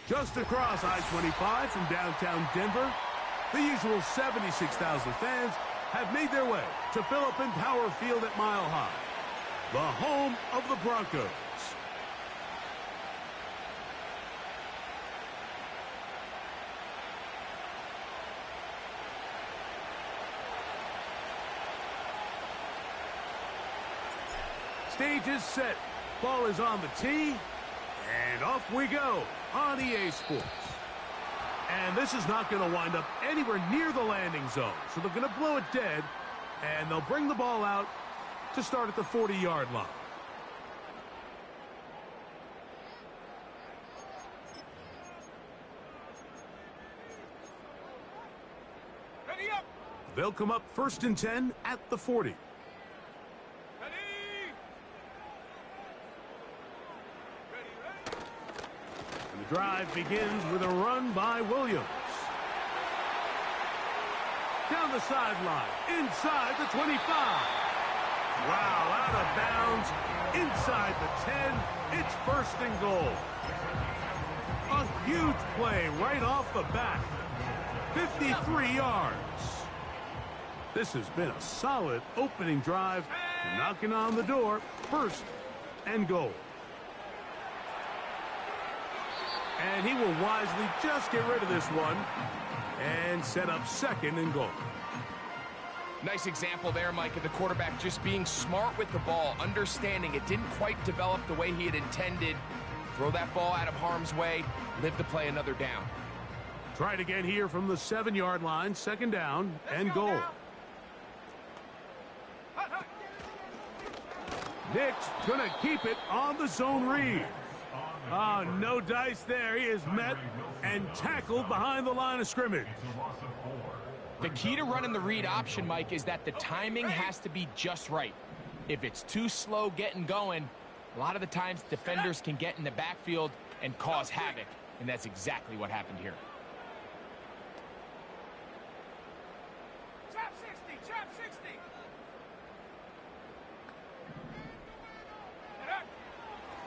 Just across I-25 from downtown Denver, the usual 76,000 fans have made their way to Philip Power Field at Mile High, the home of the Broncos. Stage is set. Ball is on the tee. And off we go on EA Sports. And this is not going to wind up anywhere near the landing zone. So they're going to blow it dead. And they'll bring the ball out to start at the 40-yard line. Ready up. They'll come up 1st and 10 at the 40. Drive begins with a run by Williams. Down the sideline, inside the 25. Wow, out of bounds, inside the 10. It's 1st and goal. A huge play right off the bat. 53 yards. This has been a solid opening drive, knocking on the door. 1st and goal. And he will wisely just get rid of this one and set up 2nd and goal. Nice example there, Mike, of the quarterback just being smart with the ball, understanding it didn't quite develop the way he had intended. Throw that ball out of harm's way, live to play another down. Try it again here from the 7-yard line, 2nd down and goal. Nick's gonna keep it on the zone read. Oh, no dice there. He is met and tackled behind the line of scrimmage. The key to running the read option, Mike, is that the timing has to be just right. If it's too slow getting going, a lot of the times defenders can get in the backfield and cause havoc, and that's exactly what happened here. Trap 60, trap 60.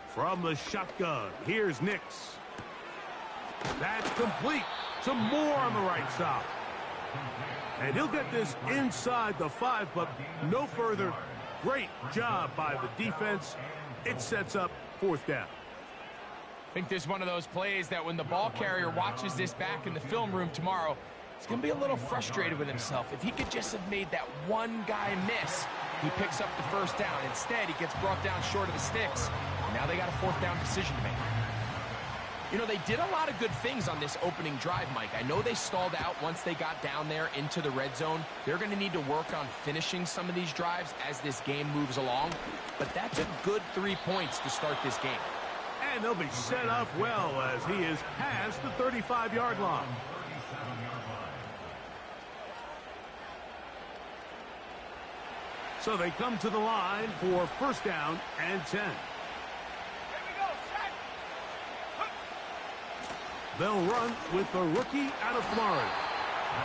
From the shotgun, here's Nix. That's complete. Some more on the right side. And he'll get this inside the 5, but no further. Great job by the defense. It sets up 4th down. I think this is one of those plays that when the ball carrier watches this back in the film room tomorrow, he's going to be a little frustrated with himself. If he could just have made that one guy miss, he picks up the 1st down. Instead, he gets brought down short of the sticks. Now they got a 4th down decision to make. You know, they did a lot of good things on this opening drive, Mike. I know they stalled out once they got down there into the red zone. They're going to need to work on finishing some of these drives as this game moves along. But that's a good 3 points to start this game. And they'll be set up well as he is past the 35-yard line. So they come to the line for 1st down and 10. They'll run with the rookie out of Florida.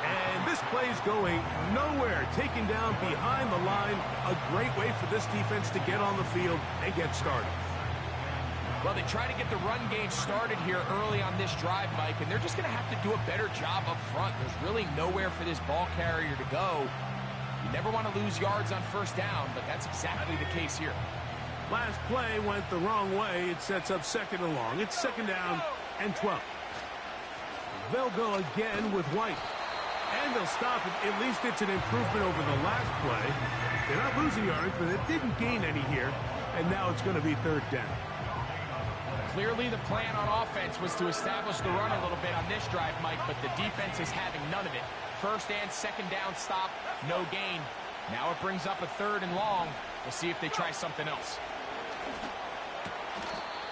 And this play's going nowhere. Taken down behind the line. A great way for this defense to get on the field and get started. Well, they try to get the run game started here early on this drive, Mike, and they're just going to have to do a better job up front. There's really nowhere for this ball carrier to go. You never want to lose yards on 1st down, but that's exactly the case here. Last play went the wrong way. It sets up 2nd and long. It's 2nd down and 12. They'll go again with White. And they'll stop it. At least it's an improvement over the last play. They're not losing yards, but it didn't gain any here. And now it's going to be 3rd down. Clearly the plan on offense was to establish the run a little bit on this drive, Mike, but the defense is having none of it. 1st and 2nd down stop, no gain. Now it brings up a 3rd and long. We'll see if they try something else.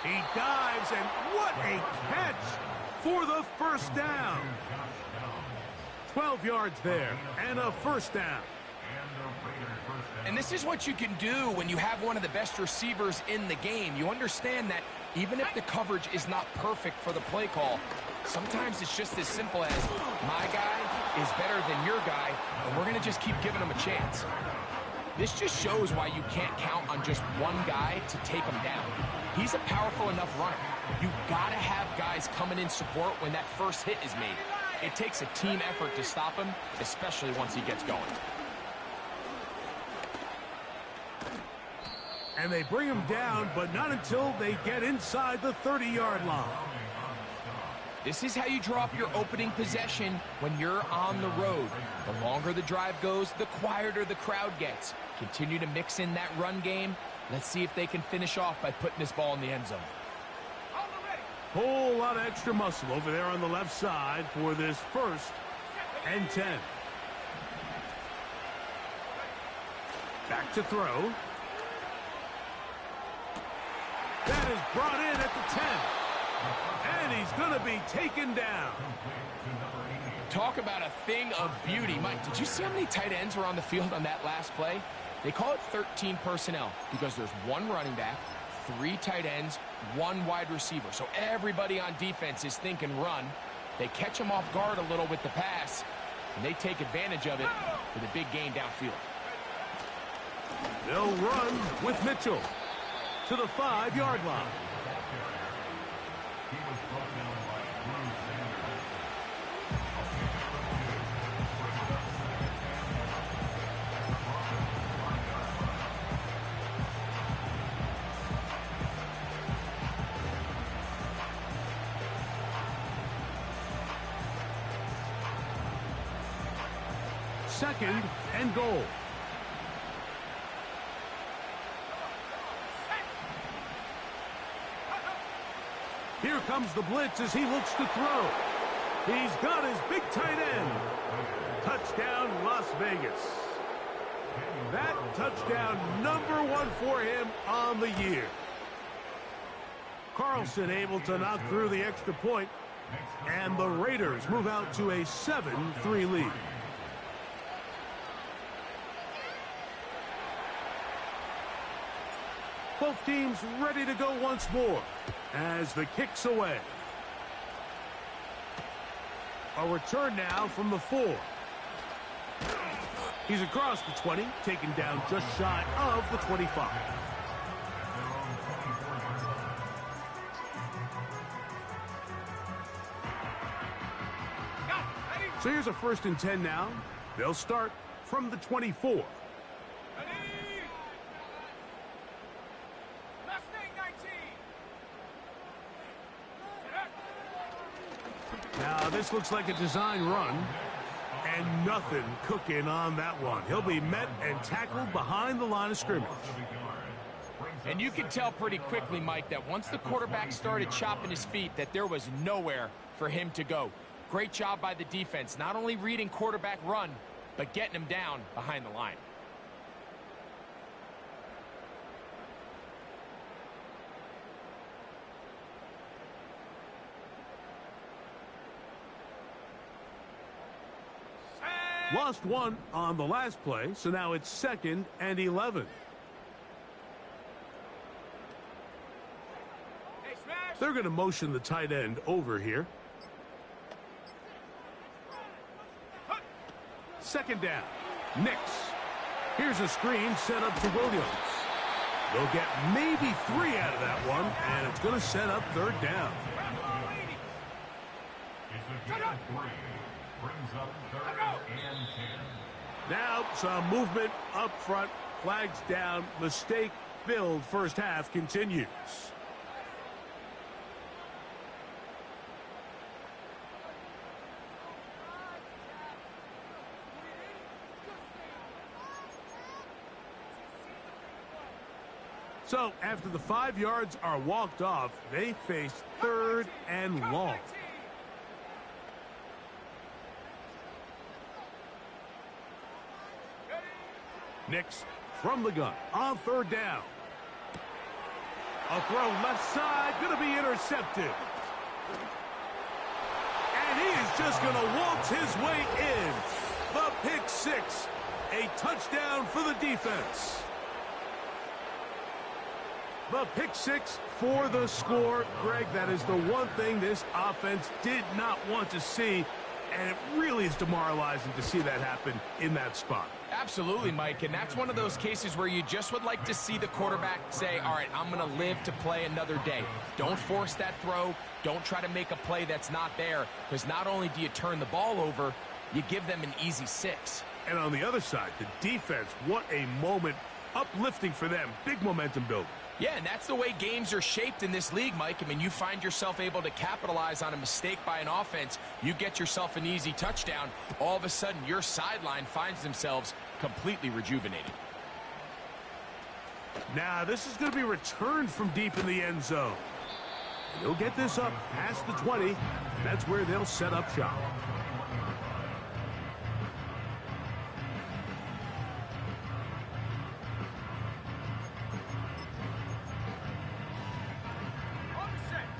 He dives, and what a catch for the 1st down. 12 yards there, and a 1st down. And this is what you can do when you have one of the best receivers in the game. You understand that even if the coverage is not perfect for the play call, sometimes it's just as simple as, my guy is better than your guy, and we're going to just keep giving him a chance. This just shows why you can't count on just one guy to take him down. He's a powerful enough runner. You gotta have guys coming in support when that first hit is made. It takes a team effort to stop him, especially once he gets going. And they bring him down, but not until they get inside the 30-yard line. This is how you draw up your opening possession when you're on the road. The longer the drive goes, the quieter the crowd gets. Continue to mix in that run game. Let's see if they can finish off by putting this ball in the end zone. Whole lot of extra muscle over there on the left side for this 1st and 10. Back to throw. That is brought in at the 10. And he's going to be taken down. Talk about a thing of beauty. Mike, did you see how many tight ends were on the field on that last play? They call it 13 personnel because there's 1 running back, 3 tight ends, 1 wide receiver. So everybody on defense is thinking run. They catch them off guard a little with the pass, and they take advantage of it for the big gain downfield. They'll run with Mitchell to the 5-yard line. Second and goal. Here comes the blitz as he looks to throw. He's got his big tight end. Touchdown, Las Vegas. That touchdown #1 for him on the year. Carlson able to knock through the extra point, and the Raiders move out to a 7-3 lead. Both teams ready to go once more as the kick's away. A return now from the 4. He's across the 20, taken down just shy of the 25. So here's a 1st and 10 now. They'll start from the 24. Now, this looks like a design run, and nothing cooking on that one. He'll be met and tackled behind the line of scrimmage. And you can tell pretty quickly, Mike, that once the quarterback started chopping his feet, that there was nowhere for him to go. Great job by the defense, not only reading quarterback run, but getting him down behind the line. Lost 1 on the last play, so now it's 2nd and 11. They're going to motion the tight end over here. 2nd down. Nix. Here's a screen set up to Williams. They'll get maybe 3 out of that one, and it's going to set up 3rd down. Brings up 3rd and 10. Now some movement up front. Flags down. Mistake-filled first half continues. So after the 5 yards are walked off, they face 3rd and long. Nix from the gun on 3rd down. A throw left side, going to be intercepted. And he is just going to waltz his way in. The pick 6, a touchdown for the defense. The pick 6 for the score. Greg, that is the one thing this offense did not want to see. And it really is demoralizing to see that happen in that spot. Absolutely, Mike, and that's one of those cases where you just would like to see the quarterback say, all right, I'm going to live to play another day. Don't force that throw. Don't try to make a play that's not there, because not only do you turn the ball over, you give them an easy 6. And on the other side, the defense, what a moment. Uplifting for them. Big momentum building. Yeah, and that's the way games are shaped in this league, Mike. I mean, you find yourself able to capitalize on a mistake by an offense. You get yourself an easy touchdown. All of a sudden, your sideline finds themselves completely rejuvenated. Now, this is going to be returned from deep in the end zone. They'll get this up past the 20, and that's where they'll set up shop.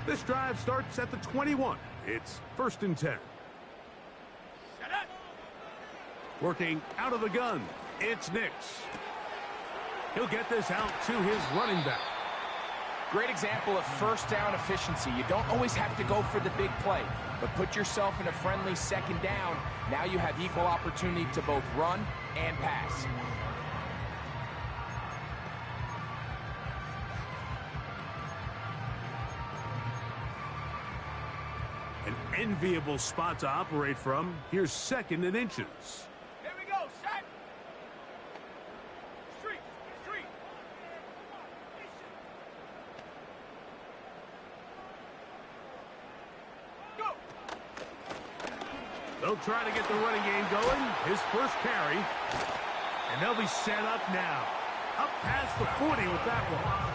This drive starts at the 21. It's 1st and 10. Working out of the gun, it's Nix. He'll get this out to his running back. Great example of first down efficiency. You don't always have to go for the big play, but put yourself in a friendly 2nd down. Now you have equal opportunity to both run and pass. An enviable spot to operate from. Here's 2nd and inches. Here we go, set. Street. Go. They'll try to get the running game going. His first carry. And they'll be set up now. Up past the 40 with that one.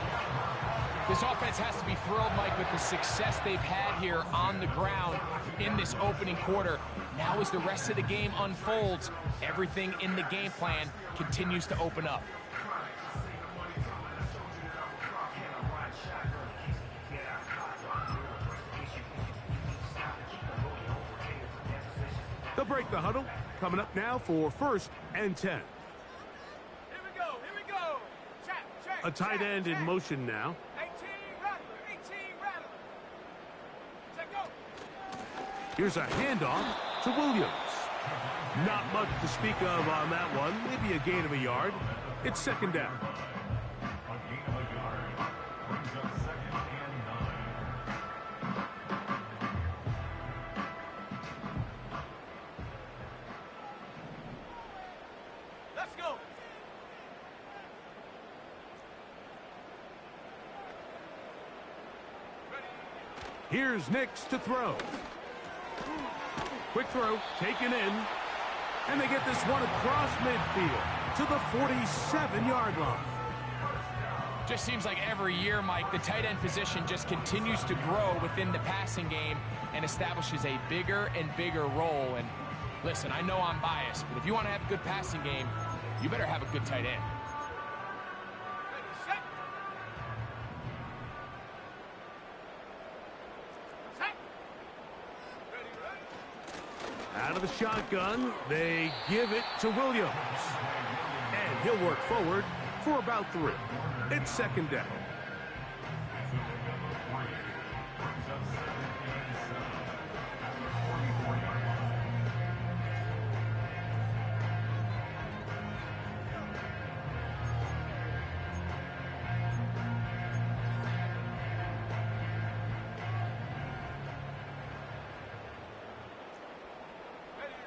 This offense has to be thrilled, Mike, with the success they've had here on the ground in this opening quarter. Now as the rest of the game unfolds, everything in the game plan continues to open up. They'll break the huddle. Coming up now for 1st and 10. Here we go. Check. A tight end in motion now. 18 Rattler. Check, go. Here's a handoff to Williams. Not much to speak of on that one. Maybe a gain of a yard. It's 2nd down. A gain of a yard brings up 2nd and 9. Let's go. Here's Nix to throw. Quick throw, taken in. And they get this one across midfield to the 47-yard line. Just seems like every year, Mike, the tight end position just continues to grow within the passing game and establishes a bigger and bigger role. And listen, I know I'm biased, but if you want to have a good passing game, you better have a good tight end. Ready, set. Set. Ready. Out of the shotgun, they give it to Williams. And he'll work forward for about 3. It's 2nd down.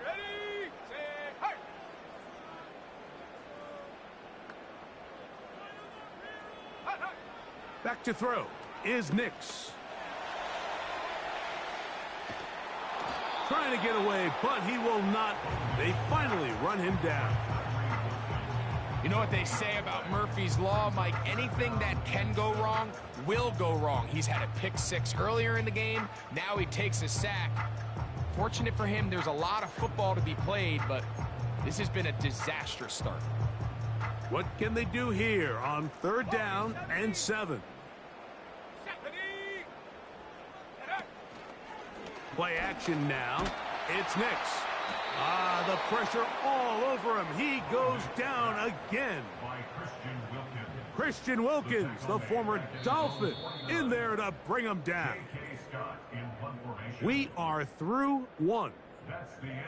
Ready, set, hard. Back to throw is Nix. Trying to get away, but he will not. They finally run him down. You know what they say about Murphy's Law, Mike? Anything that can go wrong will go wrong. He's had a pick 6 earlier in the game. Now he takes a sack. Fortunate for him, there's a lot of football to be played, but this has been a disastrous start. What can they do here on 3rd down and 7? Play action now. It's Nix. The pressure all over him. He goes down again. By Christian Wilkins, the former Dolphin, in there to bring him down. Scott in punt formation. We are through 1.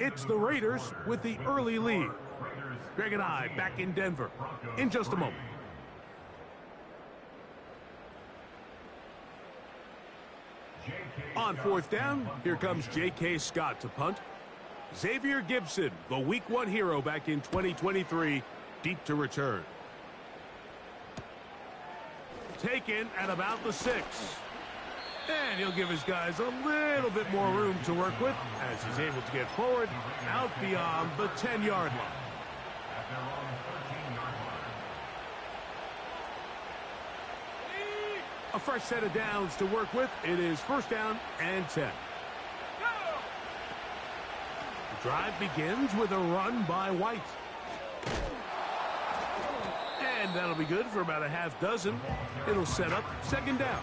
It's the Raiders with the early lead. Greg and I back in Denver in just a moment. On fourth down, here comes J.K. Scott to punt. Xavier Gibson, the Week 1 hero back in 2023, deep to return. Taken at about the 6. And he'll give his guys a little bit more room to work with as he's able to get forward out beyond the 10-yard line. A fresh set of downs to work with. It is first down and 10. The drive begins with a run by White. And that'll be good for about a half dozen. It'll set up second down.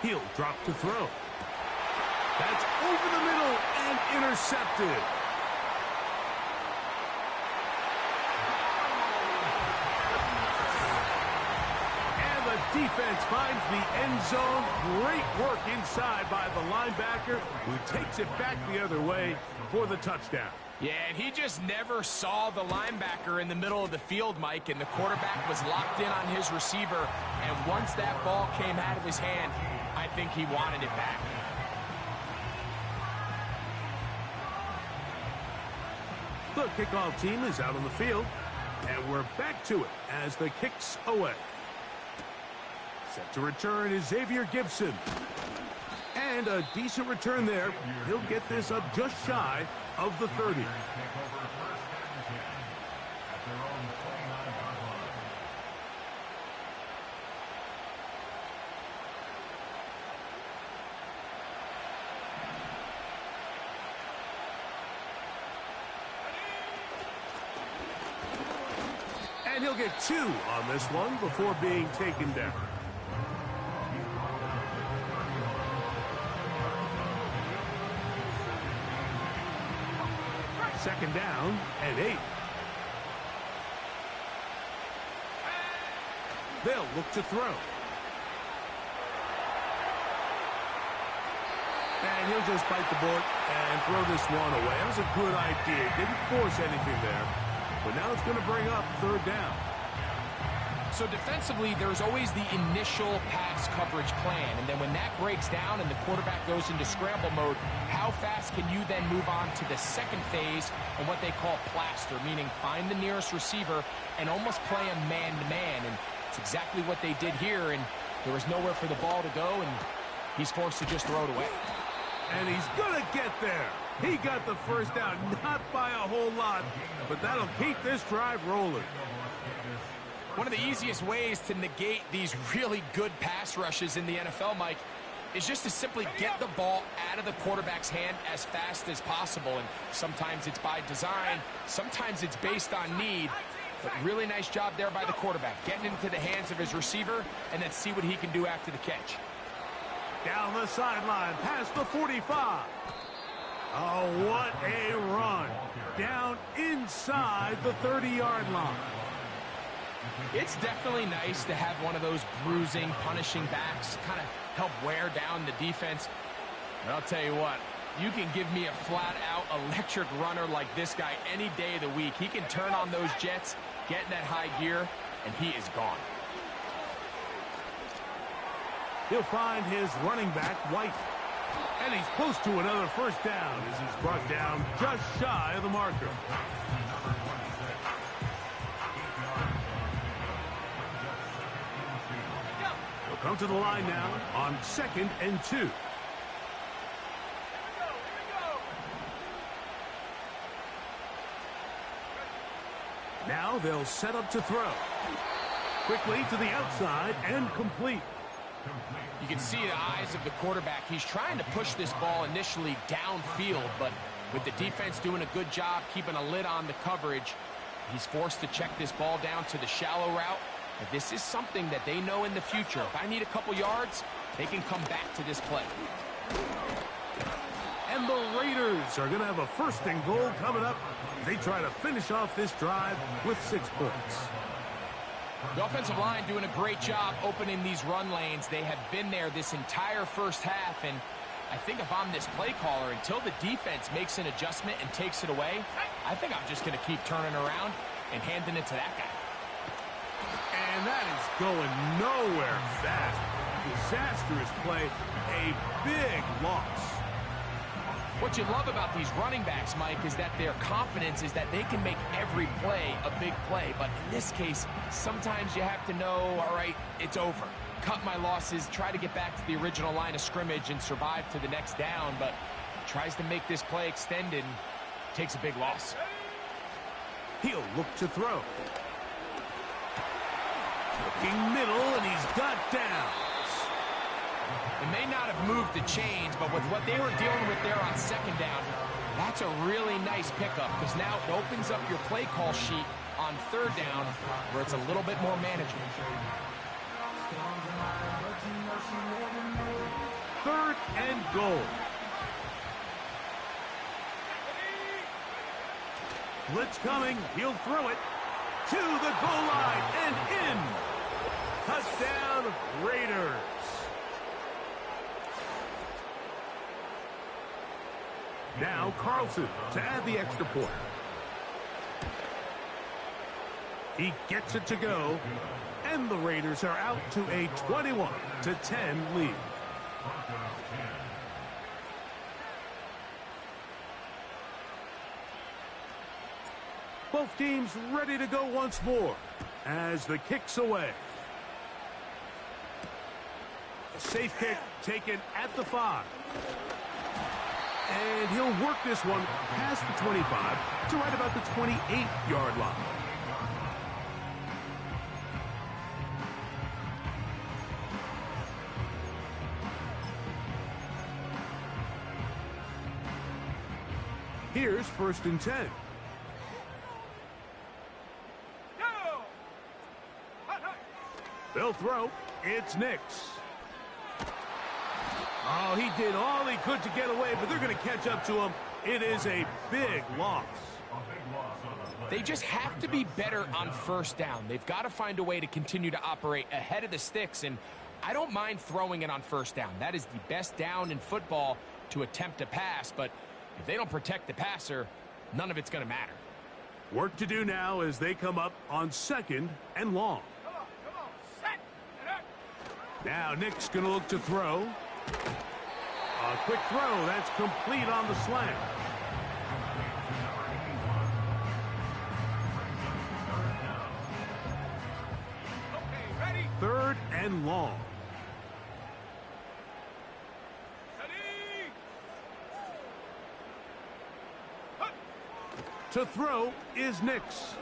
He'll drop to throw. That's over the middle and intercepted. And the defense finds the end zone. Great work inside by the linebacker, who takes it back the other way for the touchdown. Yeah, and he just never saw the linebacker in the middle of the field, Mike, and the quarterback was locked in on his receiver, and once that ball came out of his hand, I think he wanted it back. The kickoff team is out on the field, and we're back to it as the kick's away. Set to return is Xavier Gibson. And a decent return there. He'll get this up just shy of the 30. And he'll get 2 on this one before being taken down. Second down and 8. They'll look to throw. And he'll just bite the bullet and throw this one away. That was a good idea. Didn't force anything there. But now it's going to bring up third down. So defensively, there's always the initial pass coverage plan, and then when that breaks down and the quarterback goes into scramble mode, how fast can you then move on to the second phase and what they call plaster, meaning find the nearest receiver and almost play a man-to-man, and it's exactly what they did here, and there was nowhere for the ball to go, and he's forced to just throw it away. And he's going to get there. He got the first down, not by a whole lot, but that'll keep this drive rolling. One of the easiest ways to negate these really good pass rushes in the NFL, Mike, is just to simply get the ball out of the quarterback's hand as fast as possible. And sometimes it's by design, sometimes it's based on need. But really nice job there by the quarterback, getting into the hands of his receiver and then see what he can do after the catch. Down the sideline, past the 45. Oh, what a run. Down inside the 30-yard line. It's definitely nice to have one of those bruising, punishing backs kind of help wear down the defense. And I'll tell you what, you can give me a flat-out electric runner like this guy any day of the week. He can turn on those jets, get in that high gear, and he is gone. He'll find his running back, White. And he's close to another first down as he's brought down just shy of the marker. He'll come to the line now on 2nd and 2. Now they'll set up to throw. Quickly to the outside and complete. You can see the eyes of the quarterback. He's trying to push this ball initially downfield, but with the defense doing a good job keeping a lid on the coverage, he's forced to check this ball down to the shallow route, But this is something that they know in the future. If I need a couple yards, they can come back to this play. And the Raiders are going to have a first and goal coming up. They try to finish off this drive with 6 points. The offensive line doing a great job opening these run lanes. They have been there this entire first half, and I think if I'm this play caller, until the defense makes an adjustment and takes it away, I think I'm just going to keep turning around and handing it to that guy. And that is going nowhere fast. Disastrous play, a big loss. What you love about these running backs, Mike, is that their confidence is that they can make every play a big play. But in this case, sometimes you have to know, all right, it's over. Cut my losses, try to get back to the original line of scrimmage and survive to the next down, but tries to make this play extended and takes a big loss. He'll look to throw. Looking middle, and he's got downs. It may not have moved the chains, but with what they were dealing with there on second down, that's a really nice pickup because now it opens up your play call sheet on third down where it's a little bit more manageable. Third and goal. Blitz coming. He'll throw it to the goal line and in. Touchdown, Raiders. Now Carlson to add the extra point. He gets it to go, and the Raiders are out to a 21-10 lead. Both teams ready to go once more as the kick's away. A safe kick taken at the 5. And he'll work this one past the 25 to right about the 28-yard line. Here's 1st and 10. They'll throw. It's Nix. Oh, he did all he could to get away, but they're going to catch up to him. It is a big loss. They just have to be better on first down. They've got to find a way to continue to operate ahead of the sticks, and I don't mind throwing it on first down. That is the best down in football to attempt a pass, but if they don't protect the passer, none of it's going to matter. Work to do now as they come up on 2nd and long. Come on, set, and up. Now Nick's going to look to throw. A quick throw. That's complete on the slant. Okay, ready? 3rd and long. Ready? To throw is Nix.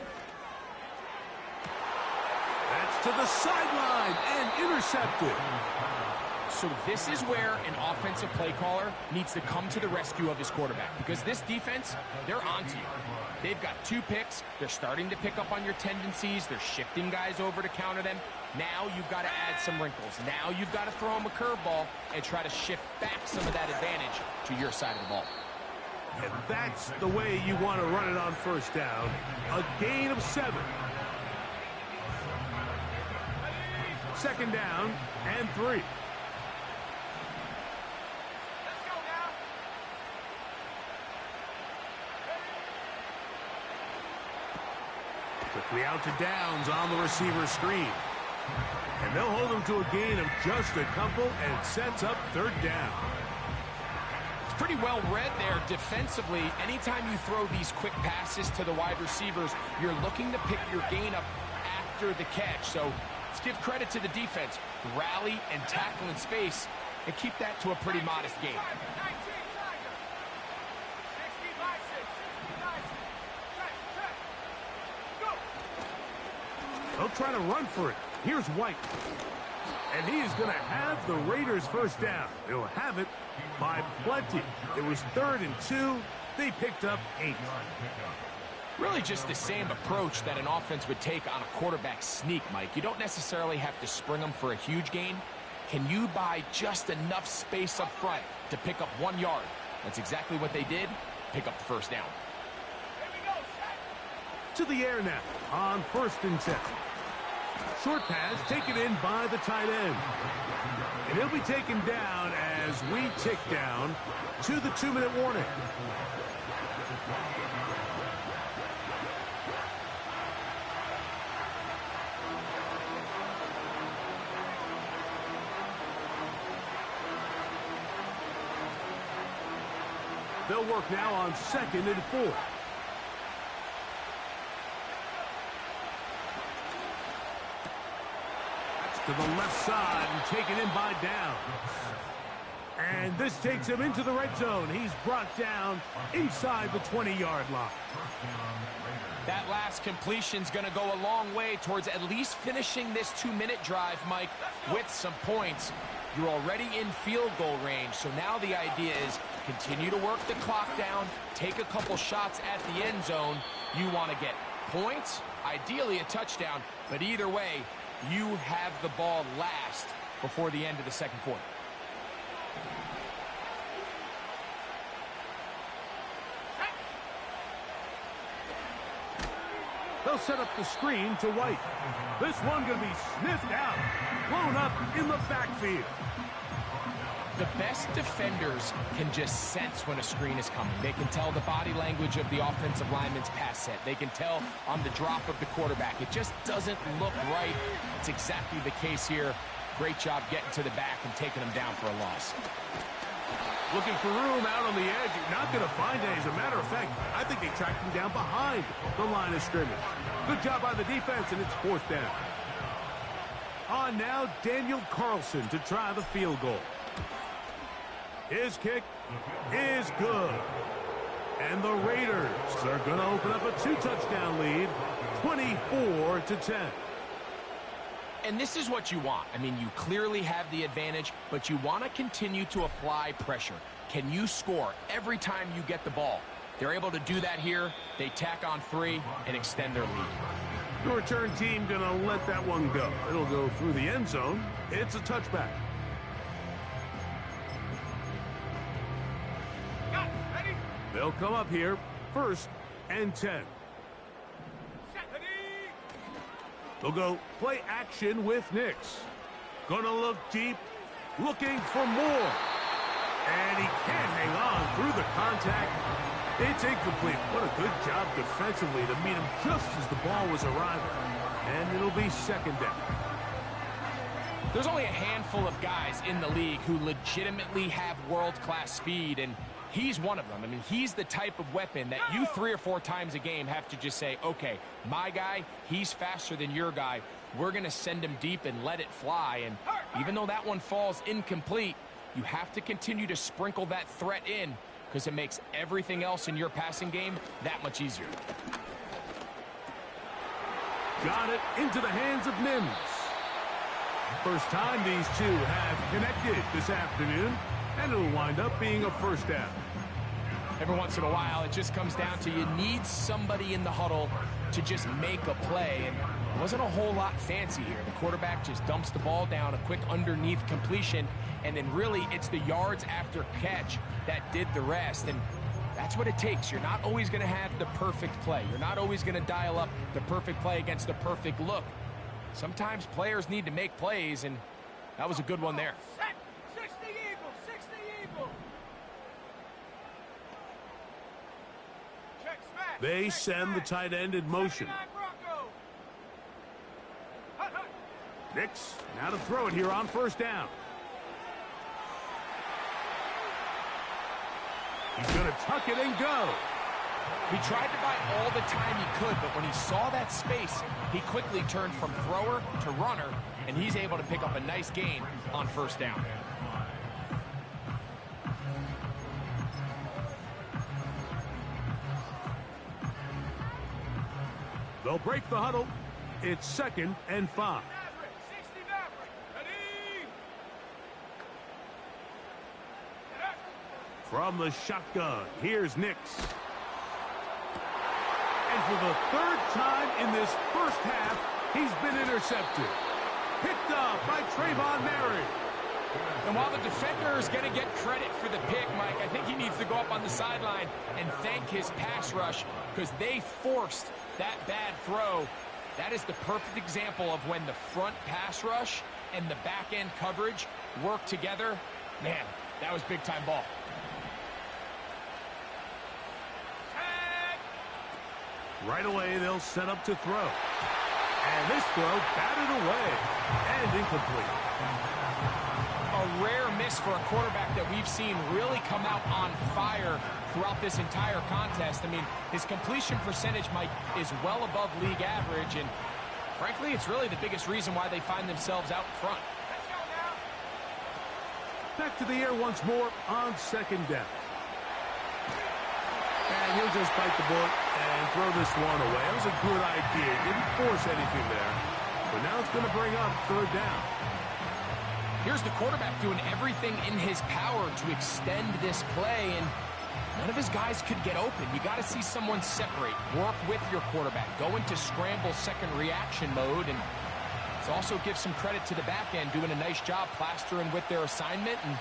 That's to the sideline and intercepted. So this is where an offensive play caller needs to come to the rescue of his quarterback, because this defense, they're onto you. They've got 2 picks. They're starting to pick up on your tendencies. They're shifting guys over to counter them. Now you've got to add some wrinkles. Now you've got to throw them a curveball and try to shift back some of that advantage to your side of the ball. And that's the way you want to run it on first down. A gain of 7. 2nd down and 3. Quickly out to Downs on the receiver screen. And they'll hold him to a gain of just a couple, and it sets up 3rd down. It's pretty well read there defensively. Anytime you throw these quick passes to the wide receivers, you're looking to pick your gain up after the catch. So let's give credit to the defense. Rally and tackle in space and keep that to a pretty modest gain. They'll try to run for it. Here's White. And he is going to have the Raiders first down. They'll have it by plenty. It was 3rd and 2. They picked up 8. Really just the same approach that an offense would take on a quarterback sneak, Mike. You don't necessarily have to spring them for a huge gain. Can you buy just enough space up front to pick up 1 yard? That's exactly what they did. Pick up the first down. To the air now on 1st and 10. Short pass taken in by the tight end. And he'll be taken down as we tick down to the 2-minute warning. They'll work now on 2nd and 4. To the left side and taken in by Downs. And this takes him into the red zone. He's brought down inside the 20-yard line. That last completion's going to go a long way towards at least finishing this 2-minute drive, Mike, with some points. You're already in field goal range, so now the idea is continue to work the clock down, take a couple shots at the end zone. You want to get points, ideally a touchdown, but either way, you have the ball last before the end of the second quarter. They'll set up the screen to White. This one going to be sniffed out, blown up in the backfield. The best defenders can just sense when a screen is coming. They can tell the body language of the offensive lineman's pass set. They can tell on the drop of the quarterback. It just doesn't look right. It's exactly the case here. Great job getting to the back and taking them down for a loss. Looking for room out on the edge. You're not going to find it. As a matter of fact, I think they tracked him down behind the line of scrimmage. Good job by the defense, and it's 4th down. On now, Daniel Carlson to try the field goal. His kick is good. And the Raiders are going to open up a 2-touchdown lead, 24-10. And this is what you want. I mean, you clearly have the advantage, but you want to continue to apply pressure. Can you score every time you get the ball? They're able to do that here. They tack on 3 and extend their lead. The return team going to let that one go. It'll go through the end zone. It's a touchback. They'll come up here, 1st and 10. They'll go play action with Nix. Gonna look deep, looking for more. And he can't hang on through the contact. It's incomplete. What a good job defensively to meet him just as the ball was arriving. And it'll be 2nd down. There's only a handful of guys in the league who legitimately have world-class speed, and he's one of them. I mean, he's the type of weapon that you 3 or 4 times a game have to just say, okay, my guy, he's faster than your guy. We're going to send him deep and let it fly. And even though that one falls incomplete, you have to continue to sprinkle that threat in because it makes everything else in your passing game that much easier. Got it into the hands of Mims. First time these two have connected this afternoon, and it'll wind up being a 1st down. Every once in a while, it just comes down to you need somebody in the huddle to just make a play, and it wasn't a whole lot fancy here. The quarterback just dumps the ball down, a quick underneath completion, and then really it's the yards after catch that did the rest, and that's what it takes. You're not always going to have the perfect play. You're not always going to dial up the perfect play against the perfect look. Sometimes players need to make plays, and that was a good one there. They send the tight end in motion. Nix now to throw it here on 1st down. He's going to tuck it and go. He tried to buy all the time he could, but when he saw that space, he quickly turned from thrower to runner, and he's able to pick up a nice gain on 1st down. They'll break the huddle. It's 2nd and 5. From the shotgun, here's Nix. And for the third time in this first half, he's been intercepted. Picked up by Trayvon Mary. And while the defender is going to get credit for the pick, Mike, I think he needs to go up on the sideline and thank his pass rush because they forced that bad throw. That is the perfect example of when the front pass rush and the back end coverage work together. Man, that was big-time ball. Right away, they'll set up to throw. And this throw batted away and incomplete. A rare miss for a quarterback that we've seen really come out on fire throughout this entire contest. I mean, his completion percentage, Mike, is well above league average, and frankly, it's really the biggest reason why they find themselves out front. Back to the air once more on second down. And he'll just bite the bullet and throw this one away. It was a good idea. Didn't force anything there. But now it's going to bring up third down. Here's the quarterback doing everything in his power to extend this play, and none of his guys could get open. You got to see someone separate, work with your quarterback, go into scramble second reaction mode, and it also gives some credit to the back end doing a nice job plastering with their assignment, and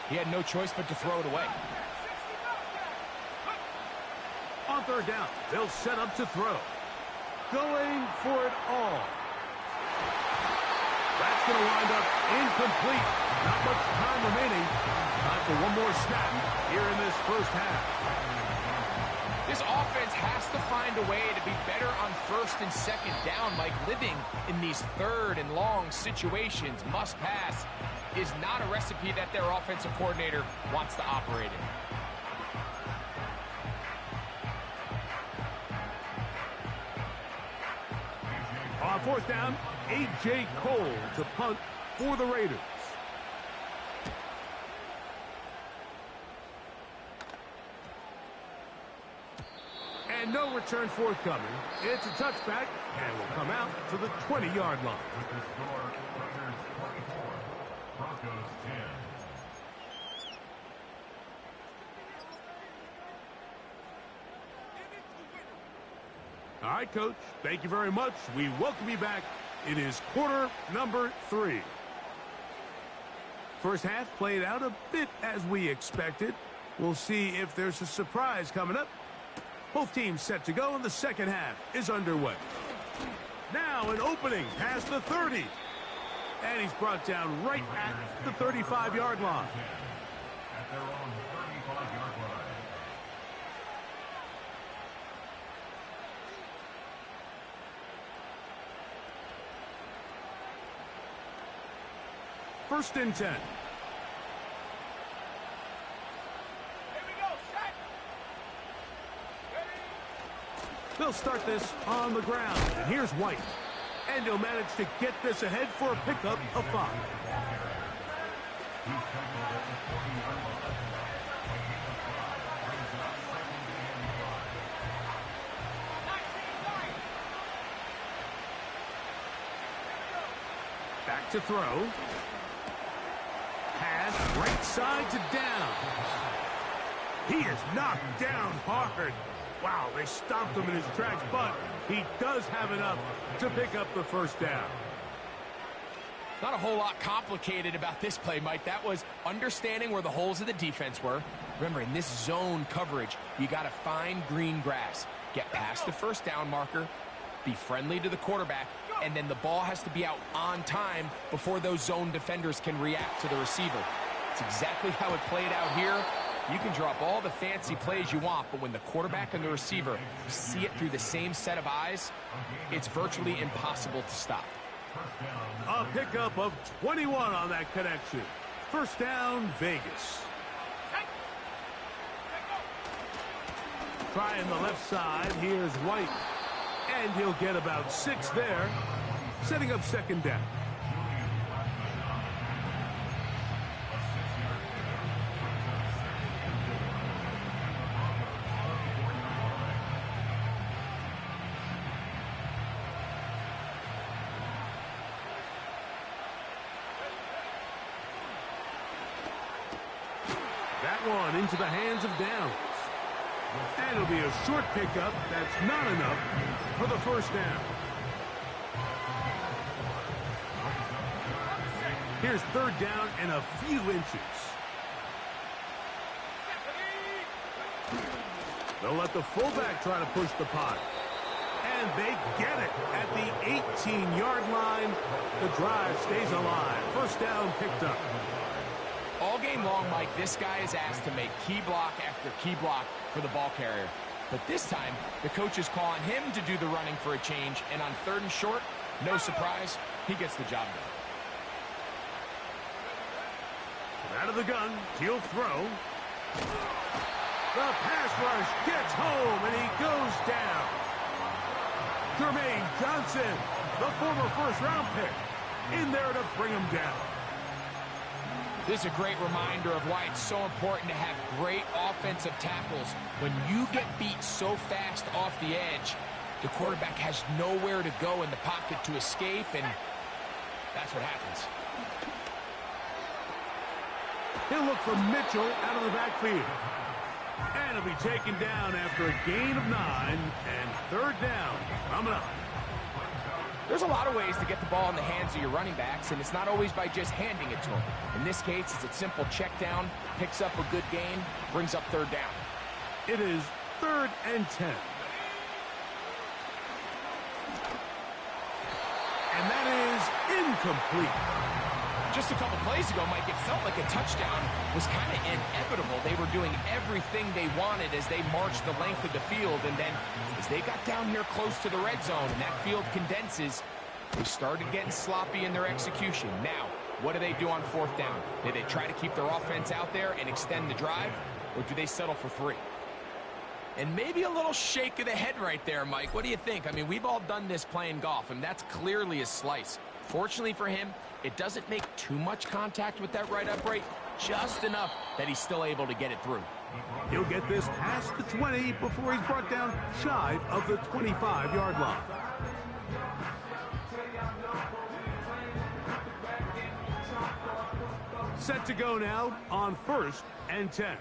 he had no choice but to throw it away. On third down, they'll set up to throw. Going for it all. That's going to wind up incomplete. Not much time remaining. Time for one more snap here in this first half. This offense has to find a way to be better on first and second down. Like living in these third and long situations, must pass, is not a recipe that their offensive coordinator wants to operate in. On fourth down, A.J. Cole to punt for the Raiders. And no return forthcoming. It's a touchback and will come out to the 20-yard line. With the score, Raiders 24, Broncos 10. All right, Coach. Thank you very much. We welcome you back. It is quarter number 3. First half played out a bit as we expected. We'll see if there's a surprise coming up. Both teams set to go, and the second half is underway. Now an opening past the 30. And he's brought down right at the 35-yard line. At their own 35-yard line. First and 10. Here we go, set. Ready. They'll start this on the ground. And here's White. And he'll manage to get this ahead for a pickup of 5. Back to throw. Pass right side to down. He is knocked down hard. Wow, they stopped him in his tracks, but he does have enough to pick up the first down. Not a whole lot complicated about this play, Mike. That was understanding where the holes of the defense were. Remember, in this zone coverage, you got to find green grass. Get past the first down marker, be friendly to the quarterback, and then the ball has to be out on time before those zone defenders can react to the receiver. It's exactly how it played out here. You can drop all the fancy plays you want, but when the quarterback and the receiver see it through the same set of eyes, it's virtually impossible to stop. A pickup of 21 on that connection. First down, Vegas. Trying the left side, here's White. And he'll get about 6 there, setting up second down. That one into the hands of Downs. And it'll be a short pickup. That's not enough for the first down. Here's third down and a few inches. They'll let the fullback try to push the pot. And they get it at the 18-yard line. The drive stays alive. First down picked up. All game long, Mike, this guy is asked to make key block after key block for the ball carrier. But this time, the coach is calling him to do the running for a change. And on 3rd and short, no surprise, he gets the job done. Out of the gun, he'll throw. The pass rush gets home, and he goes down. Jermaine Johnson, the former first-round pick, in there to bring him down. This is a great reminder of why it's so important to have great offensive tackles. When you get beat so fast off the edge, the quarterback has nowhere to go in the pocket to escape, and that's what happens. He'll look for Mitchell out of the backfield. And he'll be taken down after a gain of 9 and 3rd down. Coming up. There's a lot of ways to get the ball in the hands of your running backs, and it's not always by just handing it to them. In this case, it's a simple check down, picks up a good gain, brings up 3rd down. It is 3rd and 10. And that is incomplete. Just a couple plays ago, Mike, it felt like a touchdown was kind of inevitable. They were doing everything they wanted as they marched the length of the field, and then as they got down here close to the red zone and that field condenses, they started getting sloppy in their execution. Now, what do they do on 4th down? Do they try to keep their offense out there and extend the drive, or do they settle for 3? And maybe a little shake of the head right there, Mike. What do you think? I mean, we've all done this playing golf, and that's clearly a slice. Fortunately for him, it doesn't make too much contact with that right upright, just enough that he's still able to get it through. He'll get this past the 20 before he's brought down shy of the 25-yard line. Set to go now on 1st and 10.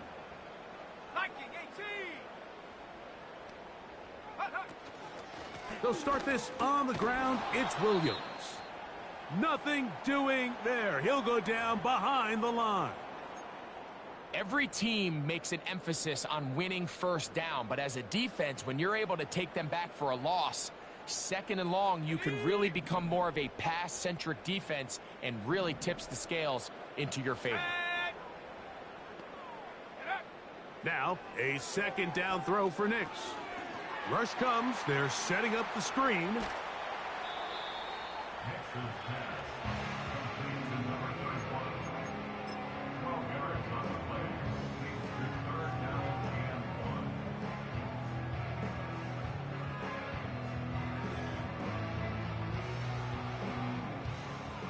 They'll start this on the ground. It's Williams. Nothing doing there. He'll go down behind the line. Every team makes an emphasis on winning 1st down, but as a defense, when you're able to take them back for a loss, 2nd and long, you can really become more of a pass-centric defense and really tips the scales into your favor. Now, a 2nd down throw for Knicks. Rush comes. They're setting up the screen.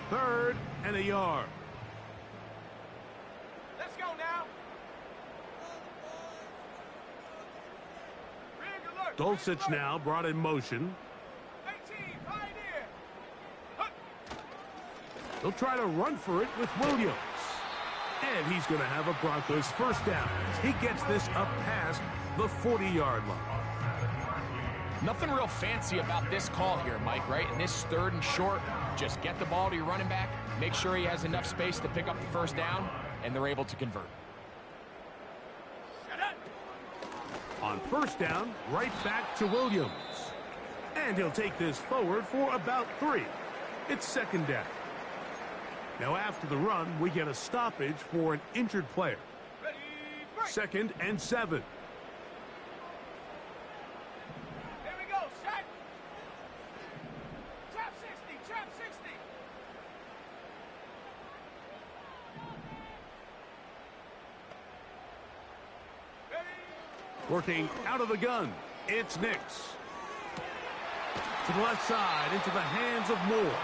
Third and a yard. Let's go now. Dulcich now brought in motion. 18, pioneer. They'll try to run for it with Williams. And he's going to have a Broncos 1st down. He gets this up past the 40-yard line. Nothing real fancy about this call here, Mike, right? In this 3rd and short, just get the ball to your running back, make sure he has enough space to pick up the 1st down, and they're able to convert. On 1st down, right back to Williams. And he'll take this forward for about 3. It's 2nd down. Now after the run, we get a stoppage for an injured player. 2nd and 7. Here we go, set. Trap 60, trap 60. Working out of the gun, it's Knicks. To the left side, into the hands of Moore.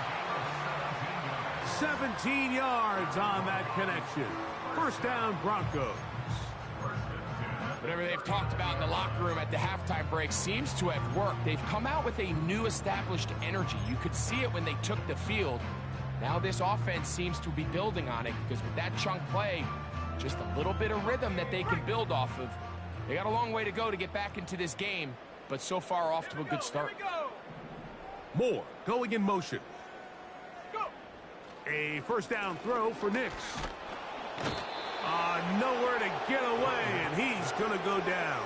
17 yards on that connection. 1st down, Broncos. Whatever they've talked about in the locker room at the halftime break seems to have worked. They've come out with a new established energy. You could see it when they took the field. Now this offense seems to be building on it because with that chunk play, just a little bit of rhythm that they can build off of, They got a long way to go to get back into this game, but so far off to a good start. Moore going in motion. Go. A first down throw for Nix. Nowhere to get away, and he's going to go down.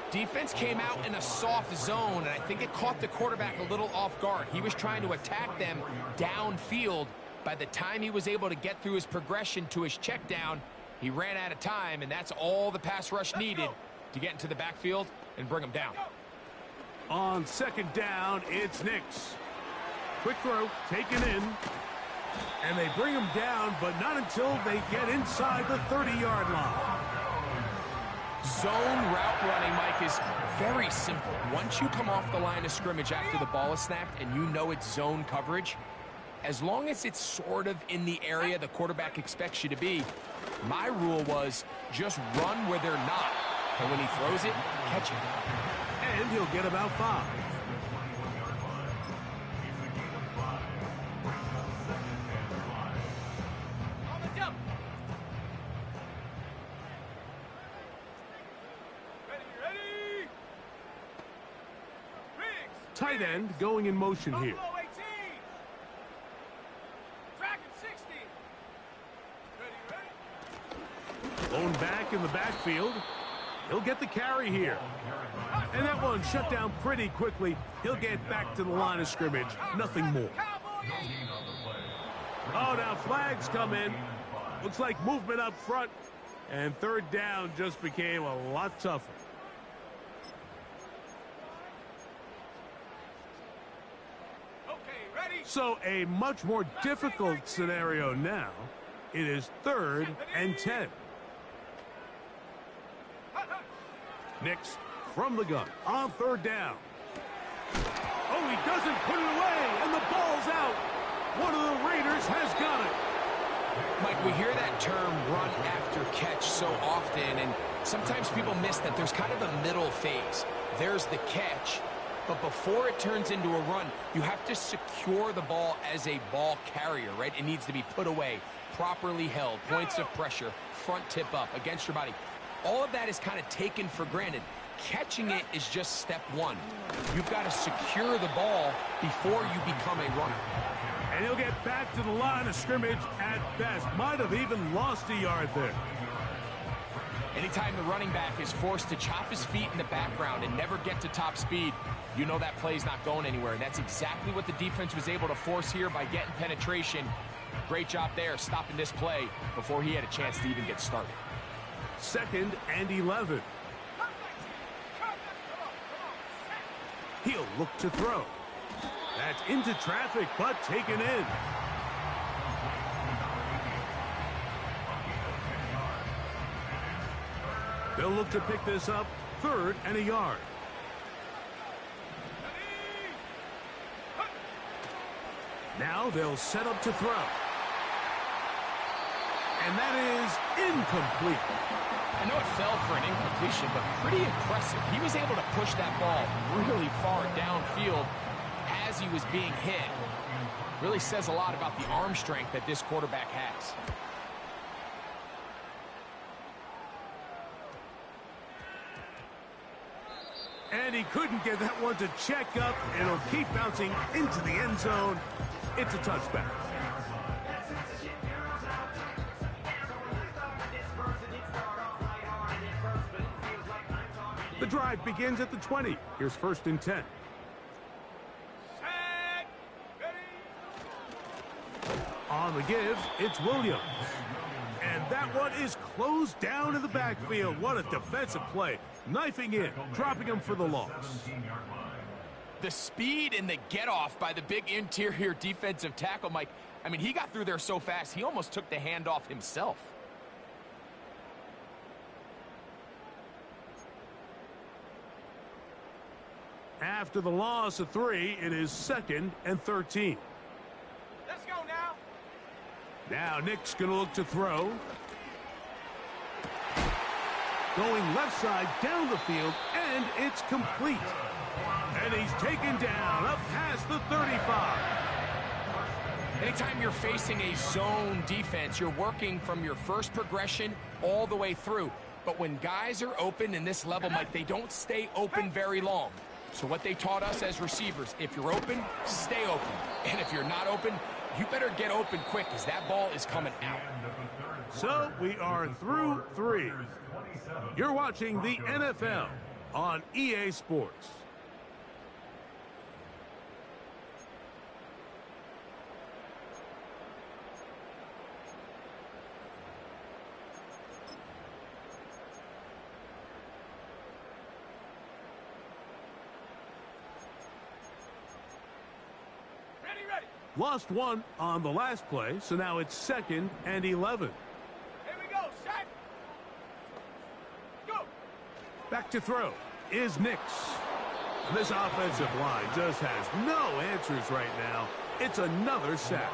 Defense came out in a soft zone, and I think it caught the quarterback a little off guard. He was trying to attack them downfield. By the time he was able to get through his progression to his check down, he ran out of time, and that's all the pass rush needed to get into the backfield and bring him down. On second down, it's Nix. Quick throw, taken in. And they bring him down, but not until they get inside the 30-yard line. Zone route running, Mike, is very simple. Once you come off the line of scrimmage after the ball is snapped and you know it's zone coverage, as long as it's sort of in the area the quarterback expects you to be, my rule was just run where they're not. And when he throws it, catch it. And he'll get about 5. On the jump. Ready. Riggs. Tight end going in motion here. Buffalo 18. Track at 60. Ready. Blown back in the backfield. He'll get the carry here. And that one shut down pretty quickly. He'll get back to the line of scrimmage. Nothing more. Oh, now flags come in. Looks like movement up front. And third down just became a lot tougher. Okay, ready. So a much more difficult scenario now. It is 3rd and 10. Nix from the gun on 3rd down. Oh, he doesn't put it away, and the ball's out. One of the Raiders has got it. Mike, we hear that term run after catch so often, and sometimes people miss that there's kind of a middle phase. There's the catch, but before it turns into a run, you have to secure the ball as a ball carrier, right? It needs to be put away, properly held, points of pressure, front tip up against your body. All of that is kind of taken for granted. Catching it is just step one. You've got to secure the ball before you become a runner. And he'll get back to the line of scrimmage at best. Might have even lost a yard there. Anytime the running back is forced to chop his feet in the background and never get to top speed, you know that play's not going anywhere. And that's exactly what the defense was able to force here by getting penetration. Great job there, stopping this play before he had a chance to even get started. 2nd and 11. He'll look to throw. That's into traffic, but taken in. They'll look to pick this up, 3rd and a yard. Now they'll set up to throw. And that is incomplete. I know it fell for an incompletion, but pretty impressive. He was able to push that ball really far downfield as he was being hit. Really says a lot about the arm strength that this quarterback has. And he couldn't get that one to check up. It'll keep bouncing into the end zone. It's a touchback. The drive begins at the 20. Here's 1st and 10. Set. Ready. On the give, it's Williams. And that one is closed down in the backfield. What a defensive play. Knifing in, dropping him for the loss. The speed and the get-off by the big interior defensive tackle, Mike. I mean, he got through there so fast, he almost took the handoff himself. After the loss of 3, it is 2nd and 13. Let's go now. Now Nick's going to look to throw. Going left side down the field, and it's complete. And he's taken down up past the 35. Anytime you're facing a zone defense, you're working from your first progression all the way through. But when guys are open in this level, Mike, they don't stay open very long. So what they taught us as receivers, if you're open, stay open. And if you're not open, you better get open quick because that ball is coming out. So we are through 3. You're watching the NFL on EA Sports. Lost 1 on the last play, so now it's 2nd and 11. Here we go, set. Go. Back to throw is Nix. And this offensive line just has no answers right now. It's another sack.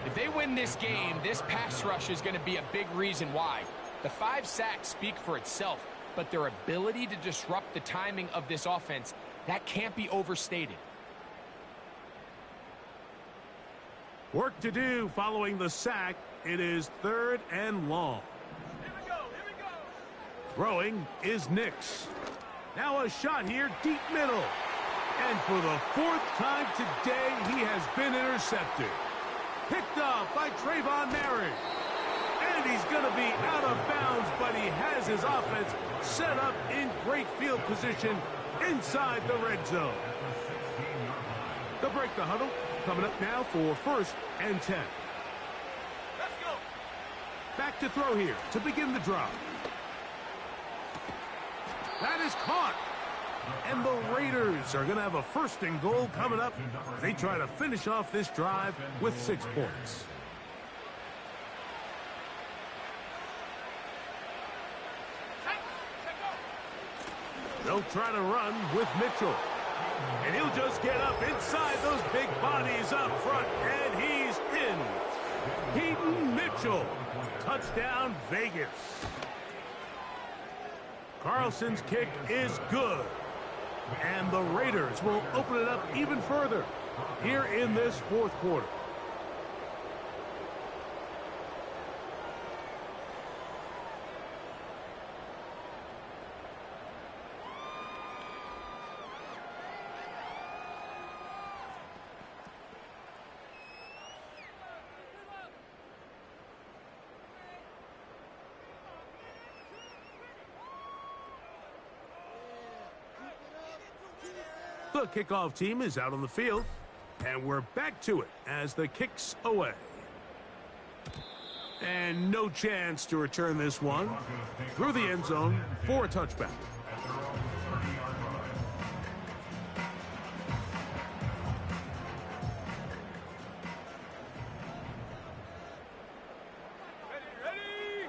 If they win this game, this pass rush is going to be a big reason why. The 5 sacks speak for itself, but their ability to disrupt the timing of this offense, that can't be overstated. Work to do following the sack. It is 3rd and long. Here we go, here we go. Throwing is Nix. Now a shot here, deep middle. And for the 4th time today, he has been intercepted. Picked off by Trayvon Merritt. And he's going to be out of bounds, but he has his offense set up in great field position inside the red zone. They'll break the huddle. Coming up now for 1st and 10. Let's go. Back to throw here to begin the drive. That is caught. And the Raiders are going to have a 1st and goal coming up as they try to finish off this drive with 6 points. They'll try to run with Mitchell. And he'll just get up inside those big bodies up front, and he's in. Keaton Mitchell. Touchdown, Vegas. Carlson's kick is good. And the Raiders will open it up even further here in this 4th quarter. The kickoff team is out on the field, and we're back to it as the kick's away. And no chance to return this one through the end zone for a touchback. Ready.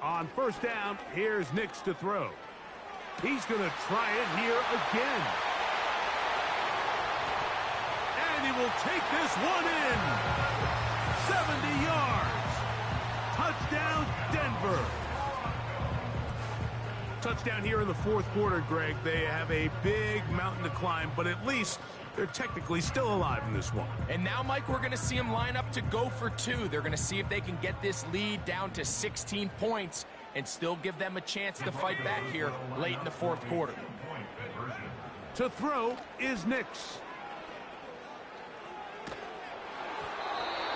On 1st down, here's Nix to throw. He's going to try it here again. And he will take this one in. 70 yards. Touchdown, Denver. Touchdown here in the 4th quarter, Greg. They have a big mountain to climb, but at least they're technically still alive in this one. And now, Mike, we're going to see them line up to go for 2. They're going to see if they can get this lead down to 16 points and still give them a chance to fight back here late in the 4th quarter. To throw is Nix.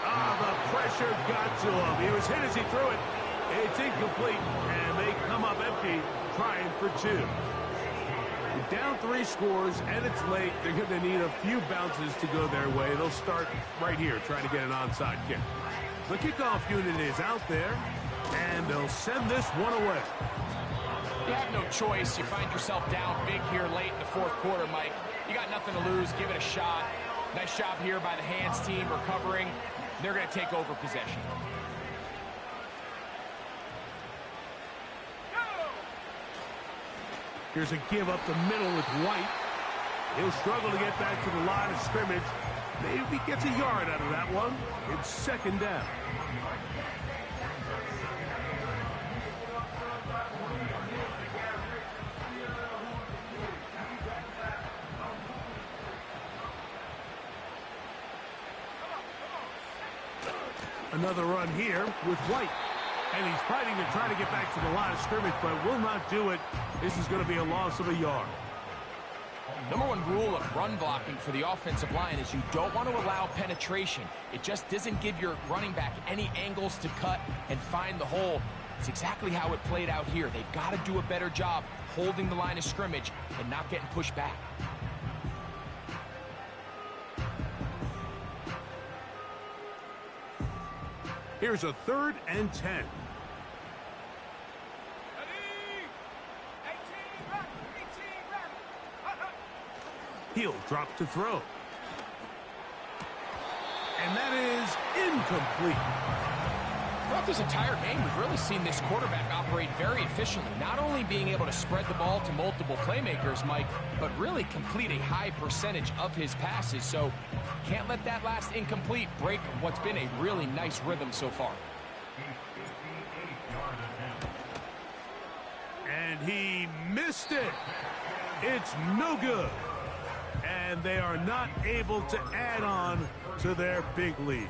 The pressure got to him. He was hit as he threw it. It's incomplete, and they come up empty, trying for 2. Down 3 scores, and it's late. They're going to need a few bounces to go their way. They'll start right here, trying to get an onside kick. The kickoff unit is out there, and they'll send this one away. You have no choice. You find yourself down big here late in the 4th quarter, Mike. You got nothing to lose. Give it a shot. Nice job here by the hands team recovering. They're going to take over possession. Here's a give up the middle with White. He'll struggle to get back to the line of scrimmage. Maybe gets a yard out of that one. It's 2nd down. Another run here with White. And he's fighting to try to get back to the line of scrimmage, but will not do it. This is going to be a loss of a yard. Number one rule of run blocking for the offensive line is you don't want to allow penetration. It just doesn't give your running back any angles to cut and find the hole. It's exactly how it played out here. They've got to do a better job holding the line of scrimmage and not getting pushed back. Here's a 3rd and 10. Ready? 18, run! 18, run! He'll drop to throw. And that is incomplete. Throughout this entire game, we've really seen this quarterback operate very efficiently, not only being able to spread the ball to multiple playmakers, Mike, but really complete a high percentage of his passes. So can't let that last incomplete break what's been a really nice rhythm so far. And he missed it. It's no good. And they are not able to add on to their big lead.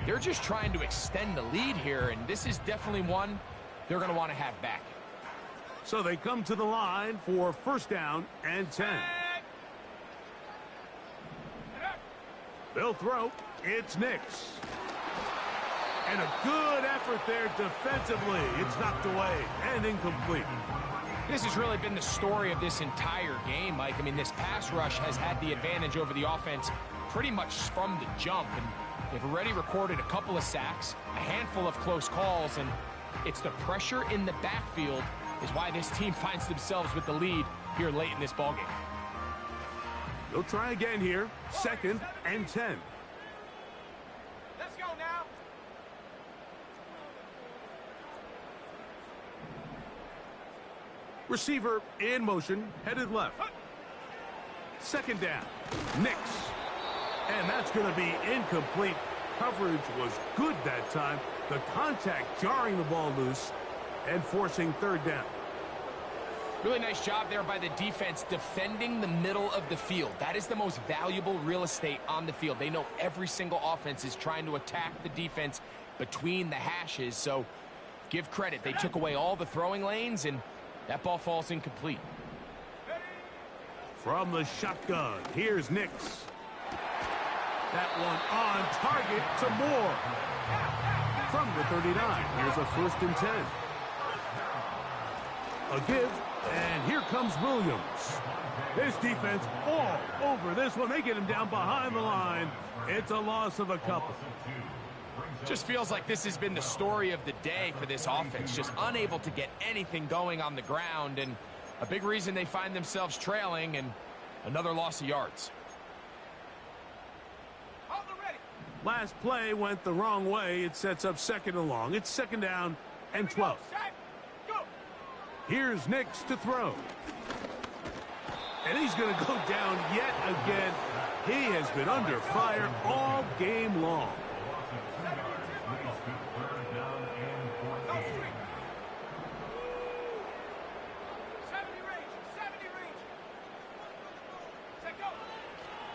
They're just trying to extend the lead here, and this is definitely one they're going to want to have back. So they come to the line for 1st down and 10. They'll throw. It's Nix. And a good effort there defensively. It's knocked away and incomplete. This has really been the story of this entire game, Mike. I mean, this pass rush has had the advantage over the offense pretty much from the jump. And they've already recorded a couple of sacks, a handful of close calls, and it's the pressure in the backfield is why this team finds themselves with the lead here late in this ballgame. They'll try again here. 2nd and 10. Let's go now! Receiver in motion, headed left. 2nd down. Nix. And that's going to be incomplete. Coverage was good that time. The contact jarring the ball loose and forcing 3rd down. Really nice job there by the defense defending the middle of the field. That is the most valuable real estate on the field. They know every single offense is trying to attack the defense between the hashes. So give credit. They took away all the throwing lanes, and that ball falls incomplete. From the shotgun, here's Nix. That one on target to Moore. From the 39, here's a 1st and 10. A give, and here comes Williams. This defense all over this one. They get him down behind the line. It's a loss of a couple. Just feels like this has been the story of the day for this offense. Just unable to get anything going on the ground, and a big reason they find themselves trailing, and another loss of yards. Last play went the wrong way. It sets up 2nd and long. It's 2nd down and 12. Here's Nix to throw. And he's going to go down yet again. He has been under fire all game long.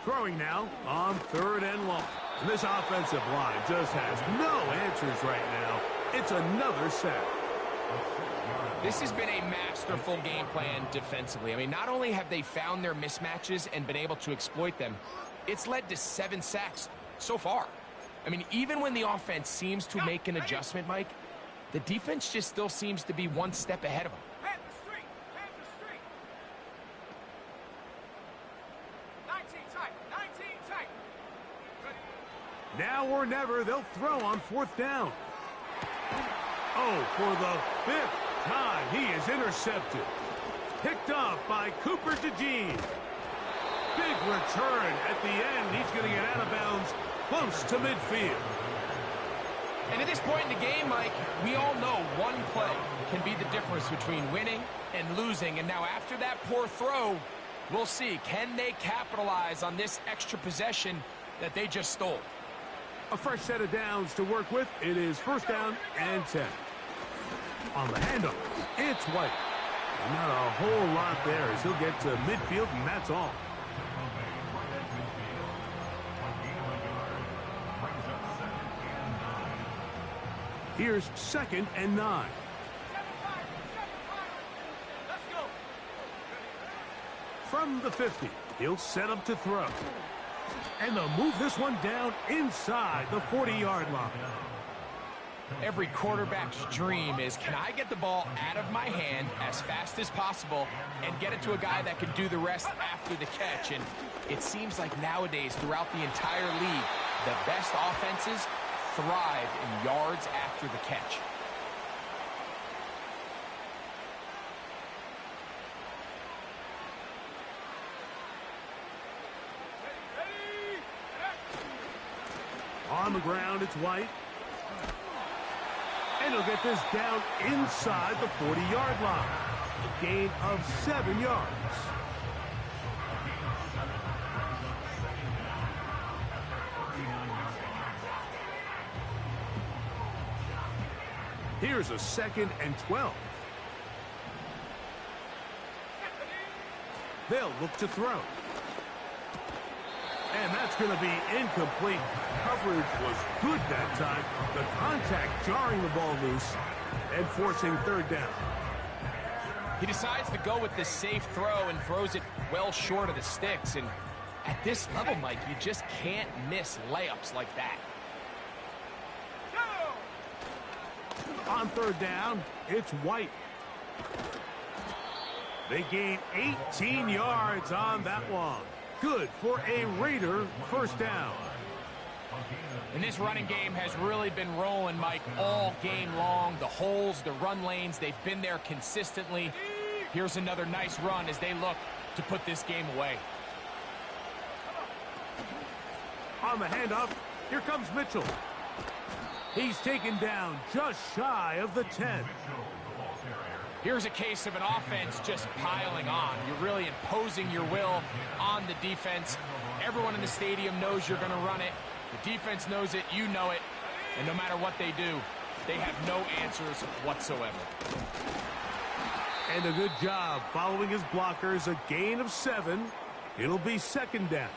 Throwing now on 3rd and long. And this offensive line just has no answers right now. It's another sack. This has been a masterful game plan defensively. I mean, not only have they found their mismatches and been able to exploit them, it's led to 7 sacks so far. I mean, even when the offense seems to make an adjustment, Mike, the defense just still seems to be one step ahead of them. Now or never, they'll throw on 4th down. Oh, for the 5th time, he is intercepted. Picked off by Cooper DeJean. Big return at the end. He's going to get out of bounds close to midfield. And at this point in the game, Mike, we all know one play can be the difference between winning and losing. And now after that poor throw, we'll see. Can they capitalize on this extra possession that they just stole? A fresh set of downs to work with. It is 1st down and 10. On the handoff, it's White. And not a whole lot there as he'll get to midfield, and that's all. Here's 2nd and 9. Let's go. From the 50, he'll set up to throw. And they'll move this one down inside the 40-yard line. Every quarterback's dream is, can I get the ball out of my hand as fast as possible and get it to a guy that can do the rest after the catch? And it seems like nowadays, throughout the entire league, the best offenses thrive in yards after the catch. On the ground, it's White. And he'll get this down inside the 40-yard line. A gain of 7 yards. Here's a 2nd and 12. They'll look to throw. And that's going to be incomplete. Coverage was good that time. The contact jarring the ball loose and forcing 3rd down. He decides to go with this safe throw and throws it well short of the sticks. And at this level, Mike, you just can't miss layups like that. On 3rd down, it's White. They gain 18 yards on that one. Good for a Raider 1st down. And this running game has really been rolling, Mike, all game long. The holes, the run lanes, they've been there consistently. Here's another nice run as they look to put this game away. On the handoff, here comes Mitchell. He's taken down just shy of the 10. Here's a case of an offense just piling on. You're really imposing your will on the defense. Everyone in the stadium knows you're going to run it. The defense knows it, you know it. And no matter what they do, they have no answers whatsoever. And a good job following his blockers. A gain of 7. It'll be 2nd down.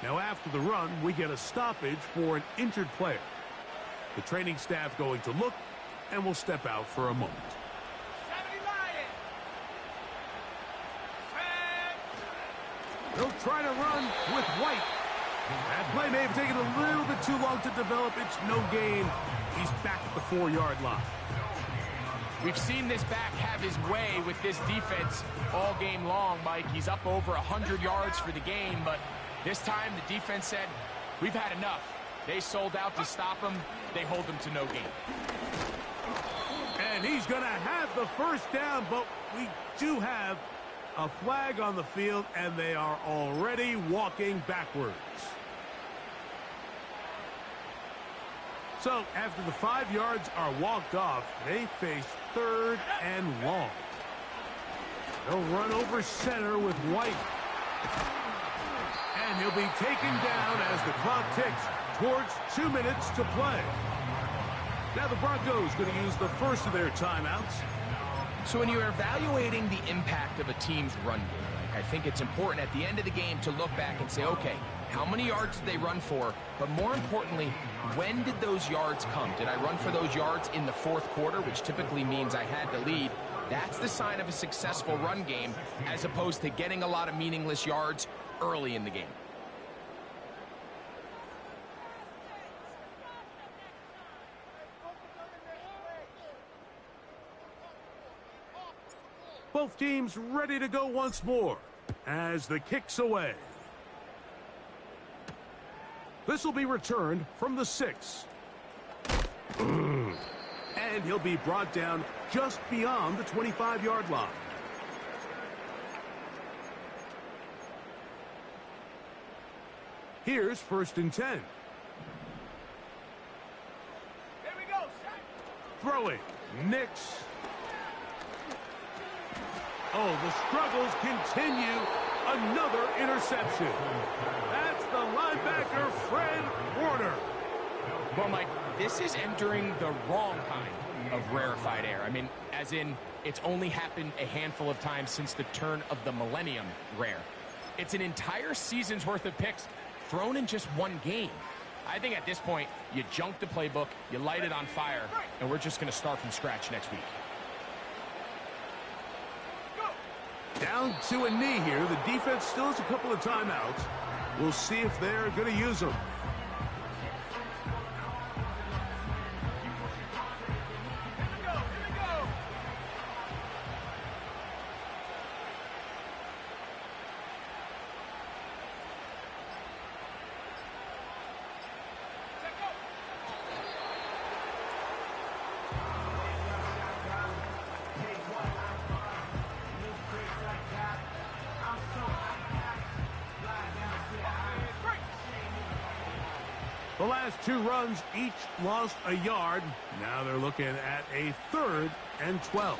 Now after the run, we get a stoppage for an injured player. The training staff going to look and will step out for a moment. They'll try to run with White. That play may have taken a little bit too long to develop. It's no gain. He's back at the 4-yard line. We've seen this back have his way with this defense all game long, Mike. He's up over 100 yards for the game, but this time the defense said, we've had enough. They sold out to stop him. They hold him to no gain. And he's going to have the 1st down, but we do have a flag on the field, and they are already walking backwards. So after the 5 yards are walked off, they face 3rd and long. They'll run over center with White. And he'll be taken down as the clock ticks towards 2 minutes to play. Now the Broncos going to use the first of their timeouts. So when you're evaluating the impact of a team's run game, Mike, I think it's important at the end of the game to look back and say, okay, how many yards did they run for? But more importantly, when did those yards come? Did I run for those yards in the 4th quarter, which typically means I had to lead? That's the sign of a successful run game, as opposed to getting a lot of meaningless yards early in the game. Both teams ready to go once more as the kick's away. This will be returned from the 6. And he'll be brought down just beyond the 25-yard line. Here's 1st and 10. Here we go, set. Throwing. Nix. Oh, the struggles continue. Another interception. That's the linebacker, Fred Warner. Well, Mike, this is entering the wrong kind of rarefied air. I mean, as in, it's only happened a handful of times since the turn of the millennium rare. It's an entire season's worth of picks thrown in just one game. I think at this point, you junk the playbook, you light it on fire, and we're just going to start from scratch next week. Down to a knee here. The defense still has a couple of timeouts. We'll see if they're going to use them. The last two runs each lost a yard. Now they're looking at a 3rd and 12.